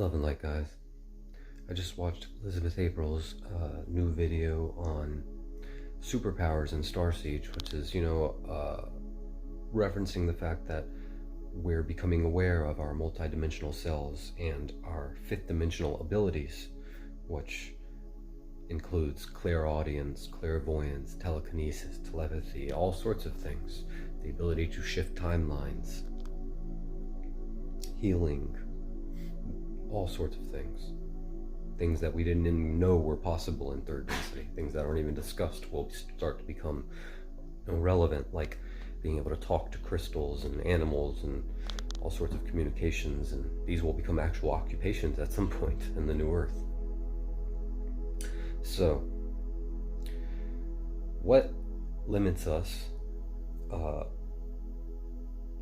Love and light, guys. I just watched Elizabeth April's new video on superpowers in Star Siege, which is, referencing the fact that we're becoming aware of our multidimensional selves and our fifth dimensional abilities, which includes clairaudience, clairvoyance, telekinesis, telepathy, all sorts of things. The ability to shift timelines, healing, all sorts of things. Things that we didn't even know were possible in third density. Things that aren't even discussed will start to become relevant, like being able to talk to crystals and animals and all sorts of communications, and these will become actual occupations at some point in the new earth. So, what limits us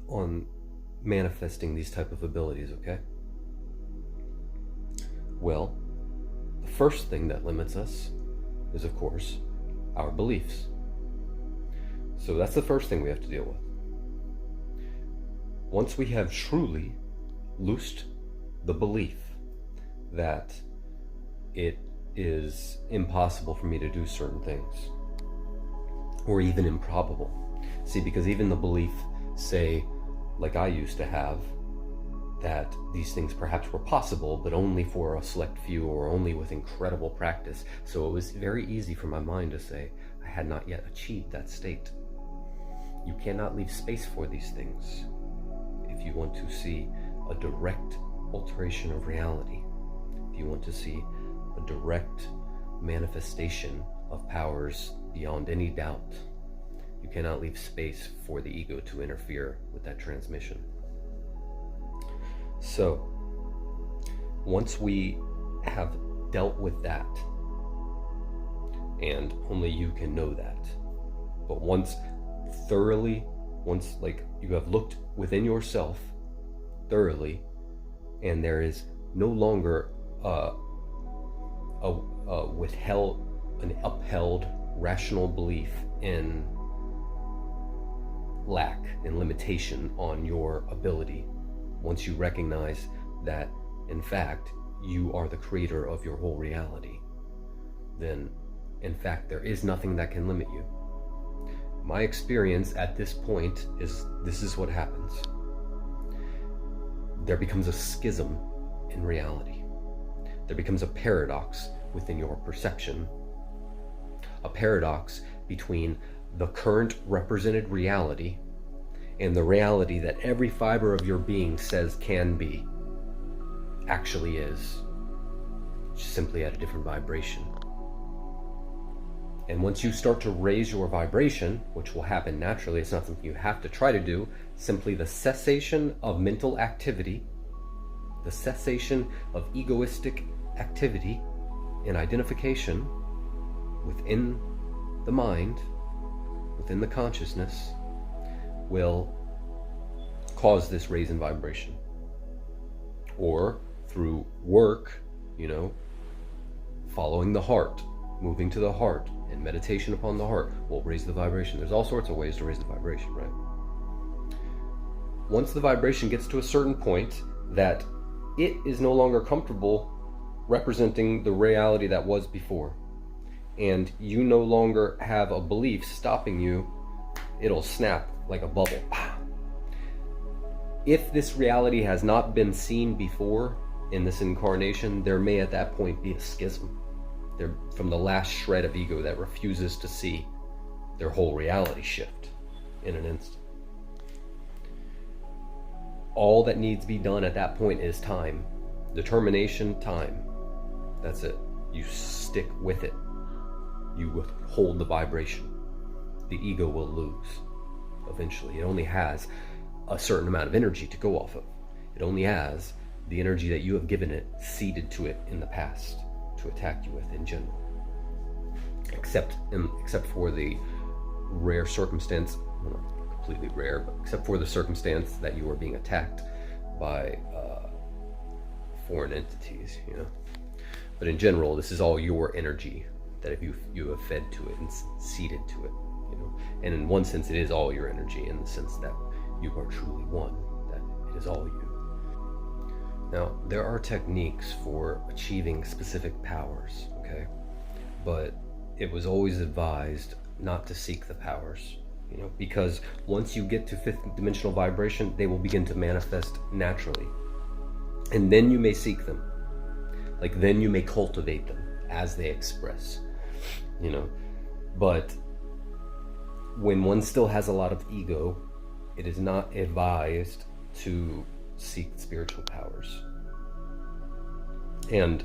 on manifesting these type of abilities, okay? Well, the first thing that limits us is, of course, our beliefs. So that's the first thing we have to deal with. Once we have truly loosed the belief that it is impossible for me to do certain things, or even improbable. See, because even the belief, say, like I used to have, that these things perhaps were possible, but only for a select few or only with incredible practice. So it was very easy for my mind to say, I had not yet achieved that state. You cannot leave space for these things if you want to see a direct alteration of reality, if you want to see a direct manifestation of powers beyond any doubt. You cannot leave space for the ego to interfere with that transmission. So, once we have dealt with that, and only you can know that, but once you have looked within yourself thoroughly, and there is no longer an upheld rational belief in lack and limitation on your ability, once you recognize that, in fact, you are the creator of your whole reality, then, in fact, there is nothing that can limit you. My experience at this point is this is what happens. There becomes a schism in reality. There becomes a paradox within your perception. A paradox between the current represented reality and the reality that every fiber of your being says can be, actually is, just simply at a different vibration. And once you start to raise your vibration, which will happen naturally, it's not something you have to try to do, simply the cessation of mental activity, the cessation of egoistic activity and identification within the mind, within the consciousness, will cause this raise in vibration. Or through work, following the heart, moving to the heart, and meditation upon the heart will raise the vibration. There's all sorts of ways to raise the vibration, right? Once the vibration gets to a certain point that it is no longer comfortable representing the reality that was before, and you no longer have a belief stopping you, it'll snap like a bubble. If this reality has not been seen before in this incarnation, there may at that point be a schism. They're from the last shred of ego that refuses to see their whole reality shift in an instant. All that needs to be done at that point is time. Determination, time. That's it. You stick with it. You withhold the vibration. The ego will lose eventually. It only has a certain amount of energy to go off of. It only has the energy that you have given it seeded to it in the past to attack you with in general. Except for the rare circumstance, well, not completely rare, but except for the circumstance that you are being attacked by foreign entities, But in general, this is all your energy that if you have fed to it and seeded to it, And in one sense, it is all your energy in the sense that you are truly one, that it is all you. Now, there are techniques for achieving specific powers, okay? But it was always advised not to seek the powers, because once you get to fifth dimensional vibration, they will begin to manifest naturally. And then you may seek them. Like, then you may cultivate them as they express, But when one still has a lot of ego, it is not advised to seek spiritual powers. And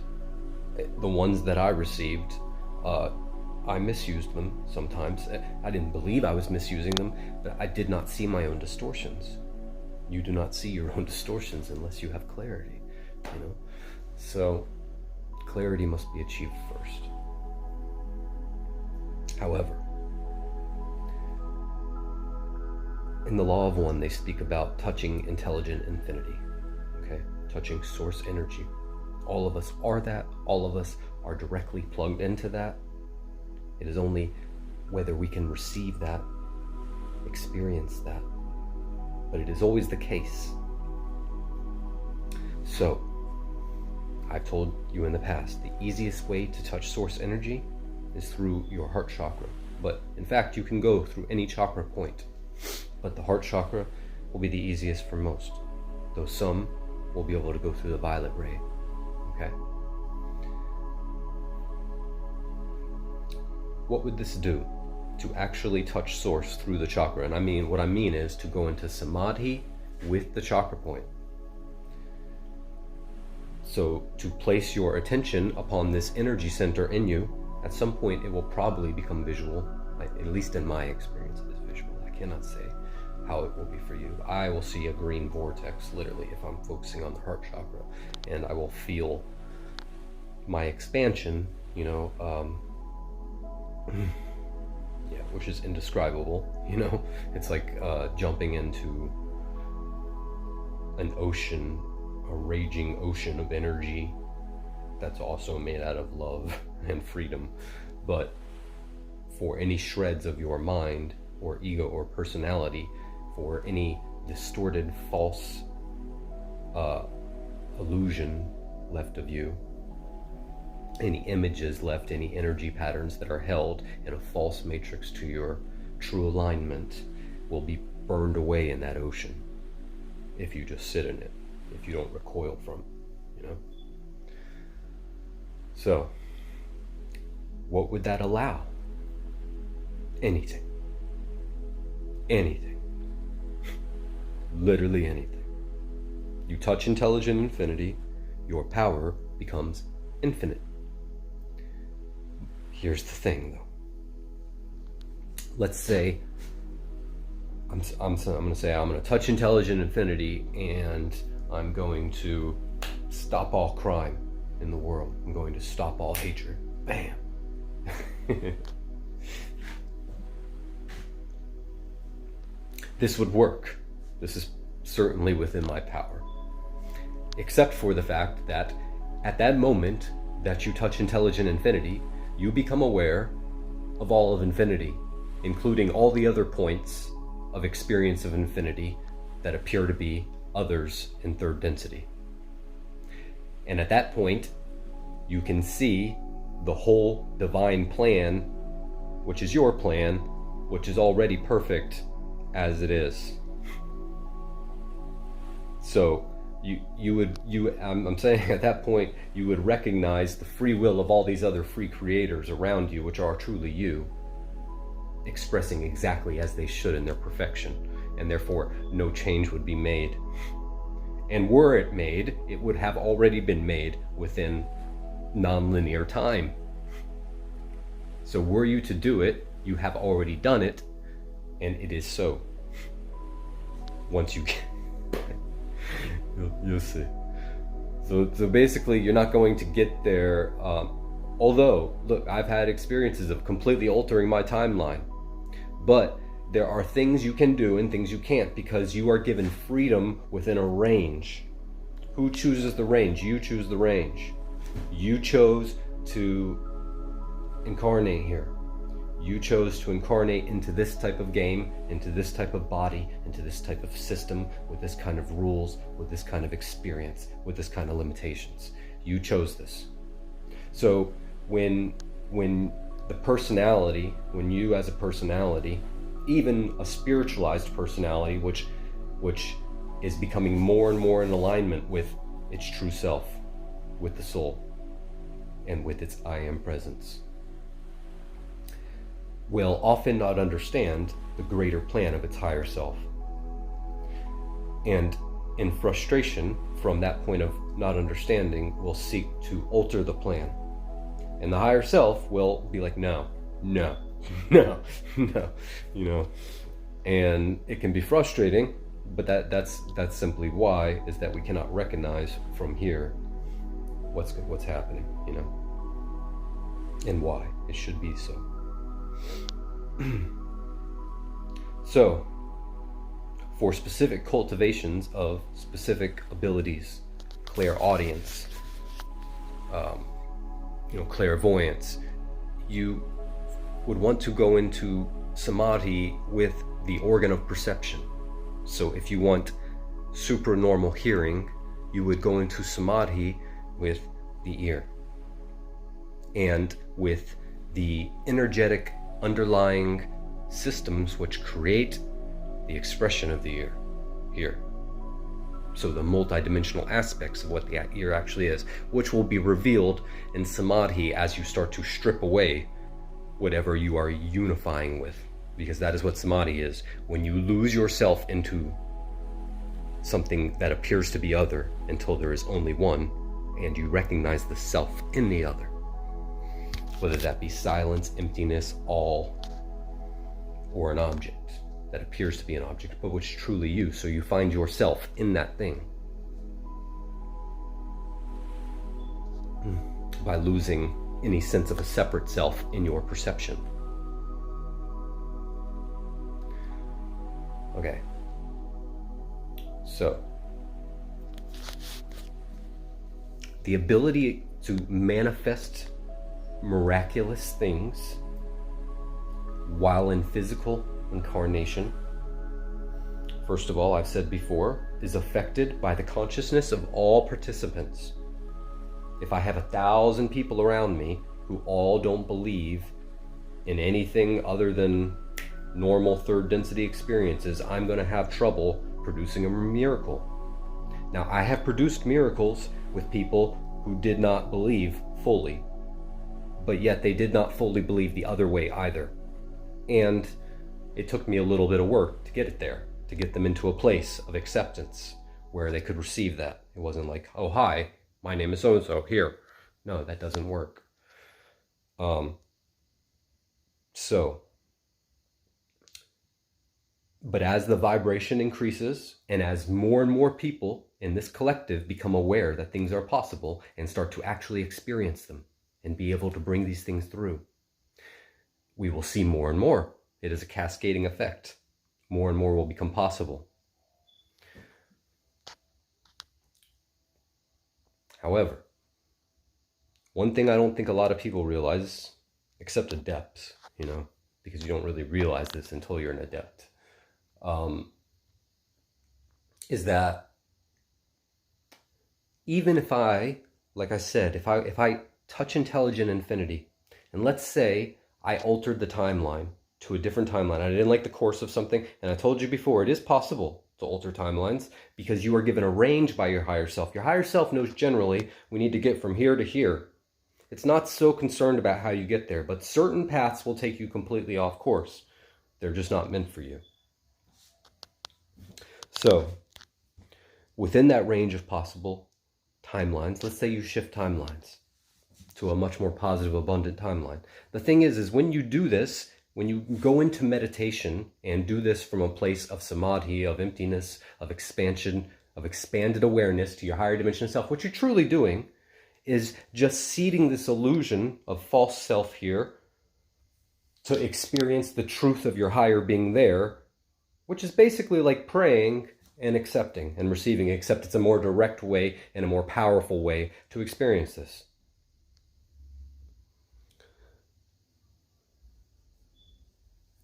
the ones that I received, I misused them sometimes. I didn't believe I was misusing them, but I did not see my own distortions. You do not see your own distortions unless you have clarity, So clarity must be achieved first. However, in the Law of One, they speak about touching intelligent infinity, okay? Touching source energy. All of us are that. All of us are directly plugged into that. It is only whether we can receive that, experience that. But it is always the case. So, I've told you in the past, the easiest way to touch source energy is through your heart chakra. But in fact, you can go through any chakra point. But the heart chakra will be the easiest for most, though some will be able to go through the violet ray, okay? What would this do to actually touch source through the chakra? And what I mean is to go into samadhi with the chakra point. So to place your attention upon this energy center in you, at some point it will probably become visual, at least in my experience it is visual. I cannot say how it will be for you. I will see a green vortex, literally, if I'm focusing on the heart chakra, and I will feel my expansion, which is indescribable, It's like jumping into an ocean, a raging ocean of energy that's also made out of love and freedom. But for any shreds of your mind or ego or personality, for any distorted, false illusion left of you, any images left, any energy patterns that are held in a false matrix to your true alignment will be burned away in that ocean if you just sit in it, if you don't recoil from it, So, what would that allow? Anything. Anything. Literally anything. You touch intelligent infinity, your power becomes infinite. Here's the thing, though. Let's say I'm going to touch intelligent infinity, and I'm going to stop all crime in the world. I'm going to stop all hatred. Bam. This would work. This is certainly within my power. Except for the fact that at that moment that you touch intelligent infinity, you become aware of all of infinity, including all the other points of experience of infinity that appear to be others in third density. And at that point, you can see the whole divine plan, which is your plan, which is already perfect as it is. So I'm saying at that point, you would recognize the free will of all these other free creators around you, which are truly you, expressing exactly as they should in their perfection, and therefore no change would be made. And were it made, it would have already been made within non-linear time. So were you to do it, you have already done it, and it is so. Once you you'll see. So basically, you're not going to get there. Although, look, I've had experiences of completely altering my timeline, but there are things you can do and things you can't, because you are given freedom within a range. Who chooses the range? You choose the range. You chose to incarnate here. You chose to incarnate into this type of game, into this type of body, into this type of system, with this kind of rules, with this kind of experience, with this kind of limitations. You chose this. So when the personality, when you as a personality, even a spiritualized personality, which is becoming more and more in alignment with its true self, with the soul, and with its I am presence, will often not understand the greater plan of its higher self. And in frustration from that point of not understanding, will seek to alter the plan. And the higher self will be like, no, no, no, no, you know. And it can be frustrating, but that's simply why, is that we cannot recognize from here what's happening, you know, and why it should be so. So, for specific cultivations of specific abilities, clairaudience, clairvoyance, you would want to go into samadhi with the organ of perception. So if you want supranormal hearing, you would go into samadhi with the ear and with the energetic underlying systems which create the expression of the ear here. So the multidimensional aspects of what the ear actually is, which will be revealed in samadhi as you start to strip away whatever you are unifying with, because that is what samadhi is. When you lose yourself into something that appears to be other until there is only one, and you recognize the self in the other, whether that be silence, emptiness, all, or an object that appears to be an object, but which is truly you. So you find yourself in that thing by losing any sense of a separate self in your perception. Okay. So, the ability to manifest miraculous things while in physical incarnation, first of all, I've said before, is affected by the consciousness of all participants. If I have 1,000 people around me who all don't believe in anything other than normal third density experiences, I'm going to have trouble producing a miracle. Now, I have produced miracles with people who did not believe fully, but yet they did not fully believe the other way either. And it took me a little bit of work to get it there, to get them into a place of acceptance where they could receive that. It wasn't like, oh, hi, my name is so-and-so, here. No, that doesn't work. But as the vibration increases, and as more and more people in this collective become aware that things are possible and start to actually experience them and be able to bring these things through, we will see more and more. It is a cascading effect. More and more will become possible. However, one thing I don't think a lot of people realize, except adepts, because you don't really realize this until you're an adept, is that even if I, like I said, if I touch intelligent infinity, and let's say I altered the timeline to a different timeline, I didn't like the course of something, and I told you before, it is possible to alter timelines because you are given a range by your higher self. Your higher self knows generally we need to get from here to here. It's not so concerned about how you get there, but certain paths will take you completely off course. They're just not meant for you. So, within that range of possible timelines, let's say you shift timelines to a much more positive, abundant timeline. The thing is when you do this, when you go into meditation and do this from a place of samadhi, of emptiness, of expansion, of expanded awareness to your higher dimension of self, what you're truly doing is just seeding this illusion of false self here to experience the truth of your higher being there, which is basically like praying and accepting and receiving, except it's a more direct way and a more powerful way to experience this.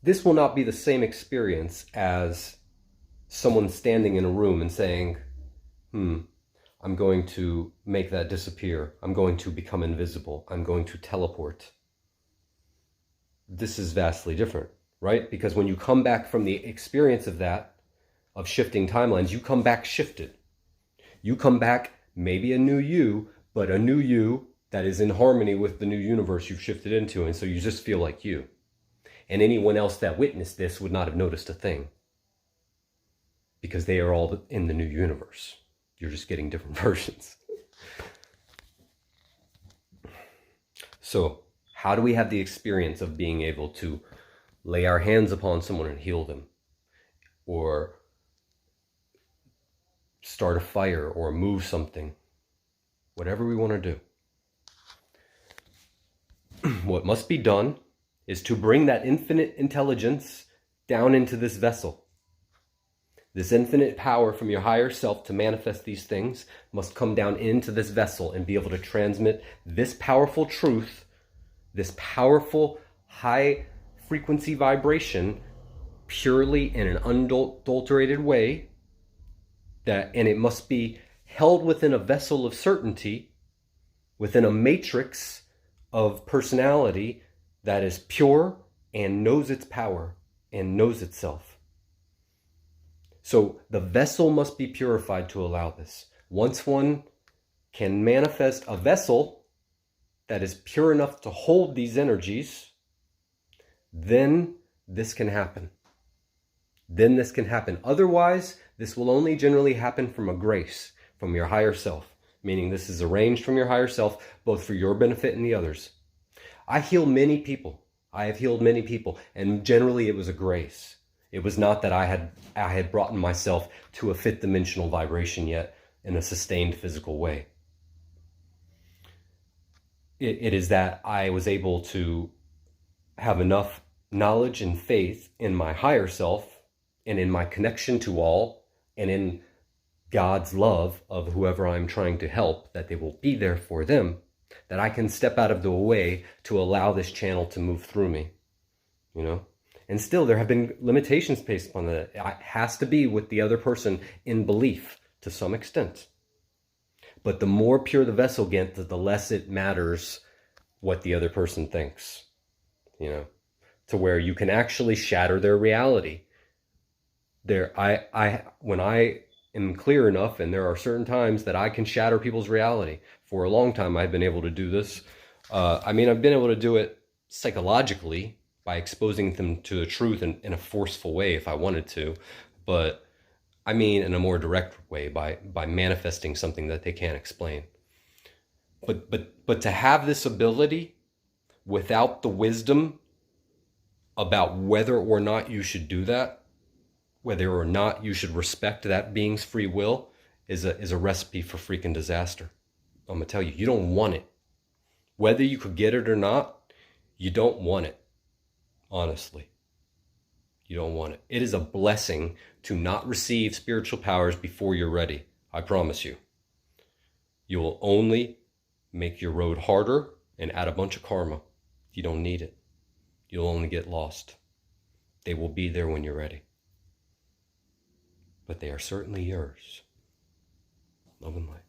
this will not be the same experience as someone standing in a room and saying, I'm going to make that disappear. I'm going to become invisible. I'm going to teleport. This is vastly different, right? Because when you come back from the experience of that, of shifting timelines, you come back shifted. You come back maybe a new you, but a new you that is in harmony with the new universe you've shifted into. And so you just feel like you. And anyone else that witnessed this would not have noticed a thing, because they are all in the new universe. You're just getting different versions. So how do we have the experience of being able to lay our hands upon someone and heal them, or start a fire, or move something, whatever we want to do? What must be done is to bring that infinite intelligence down into this vessel. This infinite power from your higher self to manifest these things must come down into this vessel and be able to transmit this powerful truth, this powerful high frequency vibration, purely in an unadulterated way, and it must be held within a vessel of certainty, within a matrix of personality that is pure and knows its power and knows itself. So the vessel must be purified to allow this. Once one can manifest a vessel that is pure enough to hold these energies, then this can happen. Then this can happen. Otherwise, this will only generally happen from a grace, from your higher self, meaning this is arranged from your higher self, both for your benefit and the others. I heal many people. I have healed many people, and generally it was a grace. It was not that I had brought myself to a fifth dimensional vibration yet in a sustained physical way. It is that I was able to have enough knowledge and faith in my higher self and in my connection to all and in God's love of whoever I'm trying to help, that they will be there for them, that I can step out of the way to allow this channel to move through me, you know? And still, there have been limitations based upon that. It has to be with the other person in belief to some extent. But the more pure the vessel gets, the less it matters what the other person thinks, you know, to where you can actually shatter their reality. When I am clear enough, and there are certain times that I can shatter people's reality. For a long time, I've been able to do this. I've been able to do it psychologically, by exposing them to the truth in a forceful way if I wanted to, but in a more direct way by manifesting something that they can't explain. But to have this ability without the wisdom about whether or not you should do that, whether or not you should respect that being's free will, is a recipe for freaking disaster. I'm gonna tell you, you don't want it. Whether you could get it or not, you don't want it. Honestly, you don't want it. It is a blessing to not receive spiritual powers before you're ready. I promise you. You will only make your road harder and add a bunch of karma. You don't need it. You'll only get lost. They will be there when you're ready. But they are certainly yours. Love and light.